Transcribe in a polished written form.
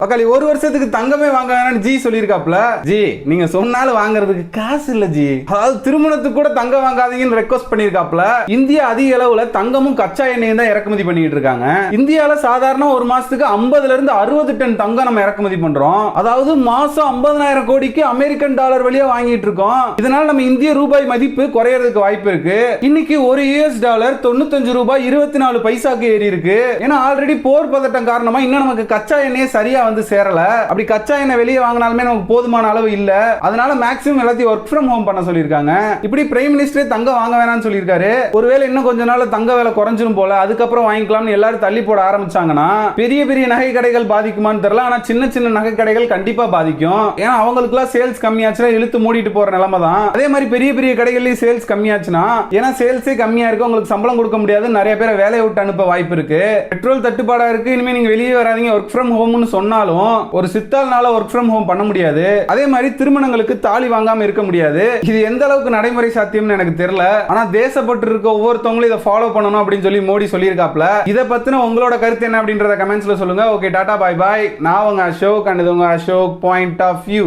பக்காளி ஒரு வருஷத்துக்கு தங்கமே வாங்க வேணாம்னு ஜி சொல்லியிருக்காப்ல. ஜி நீங்க சொன்னாலும் வாங்குறதுக்கு காசு இல்ல ஜி. அதாவது திருமணத்துக்கு கூட தங்கம் வாங்காதீங்கன்னு ரெக்வஸ்ட் பண்ணியிருக்காப்ல. இந்தியா அதிக அளவுல தங்கமும் கச்சா எண்ணெயும் தான் இறக்குமதி பண்ணிட்டு இருக்காங்க. இந்தியால சாதாரண ஒரு மாசத்துக்கு 50ல இருந்து 60 டன் தங்கம் நம்ம இறக்குமதி பண்றோம். அதாவது மாசம் 50,000 கோடிக்கு அமெரிக்கன் டாலர் வழியா வாங்கிட்டு இருக்கோம். இதனால நம்ம இந்திய ரூபாய் மதிப்பு குறையறதுக்கு வாய்ப்பு இருக்கு. இன்னைக்கு ஒரு யூஎஸ் டாலர் 95 ரூபாய் 24 பைசாக்கு ஏறி இருக்கு. ஏன்னா ஆல்ரெடி போர் பதட்டம் காரணமா இன்னும் நமக்கு கச்சா எண்ணெய் சரியா வந்து சேரல. அப்படி கச்சா எண்ணெய் வெளியே வாங்கினாலுமே நமக்கு போதுமான அளவு இல்ல. அதனால மேக்ஸிமம் எல்லாத்தையும் ஒர்க் ஃப்ரம் ஹோம் பண்ண சொல்லியிருக்காங்க. இப்படி பிரைம் மினிஸ்டரே தங்கம் வாங்க வேணாம்னு சொல்லியிருக்காரு. ஒருவேளை இன்னும் கொஞ்ச நாள் தங்க விலை குறைஞ்சிரும் போல, அதுக்கப்புறம் வாங்கிக்கலாம்னு எல்லாரும் தள்ளி போட ஆரம்பிச்சாங்கன்னா பெரிய பெரிய நகை கடைகள் பாதிக்குமான்னு தெரியல. ஆனா சின்ன சின்ன நகை கடைகள் கண்டிப்பா பாதிக்கும். ஏன்னா அவங்களுக்குலாம் சேல்ஸ் கம்மியாச்சுன்னா இழுத்து மூடிட்டு போற நிலைமை தான். அதே மாதிரி பெரிய பெரிய கடைகள்லயும் சேல்ஸ் கம்மியாச்சுன்னா, ஏன்னா சேல்ஸே கம்மியா இருக்கு, உங்களுக்கு சம்பளம் கொடுக்க முடியாது, நிறைய பேரை வேலையை விட்டு அனுப்ப வாய்ப்பு இருக்கு. பெட்ரோல் தட்டுப்பாடா இருக்கு, இனிமே நீங்க வெளியே வராதீங்க ஒர்க் ஃப்ரம் ஹோம்னு சொன்னாலும் ஒரு சித்தாள்னால ஒர்க் ஃப்ரம் ஹோம் பண்ண முடியாது. அதே மாதிரி திருமணங்களுக்கு தாலி வாங்காம இருக்க முடியாது. இது எந்த அளவுக்கு நடைமுறை சாத்தியம்னு எனக்கு தெரியல. ஆனா தேசப்பட்டு இருக்க ஒவ்வொருத்தவங்களும் இதை ஃபாலோ பண்ணணும் அப்படின்னு சொல்லி மோடி சொல்லியிருக்காப்ல. இதை பத்தின உங்களோட கருத்து என்ன அப்படின்றத கமெண்ட்ஸ்ல சொல்லுங்க. ஓகே, டாடா, பாய் பாய். நான் உங்க அசோக், அண்ட் இது உங்க அசோக் பாயிண்ட் ஆஃப் வியூ.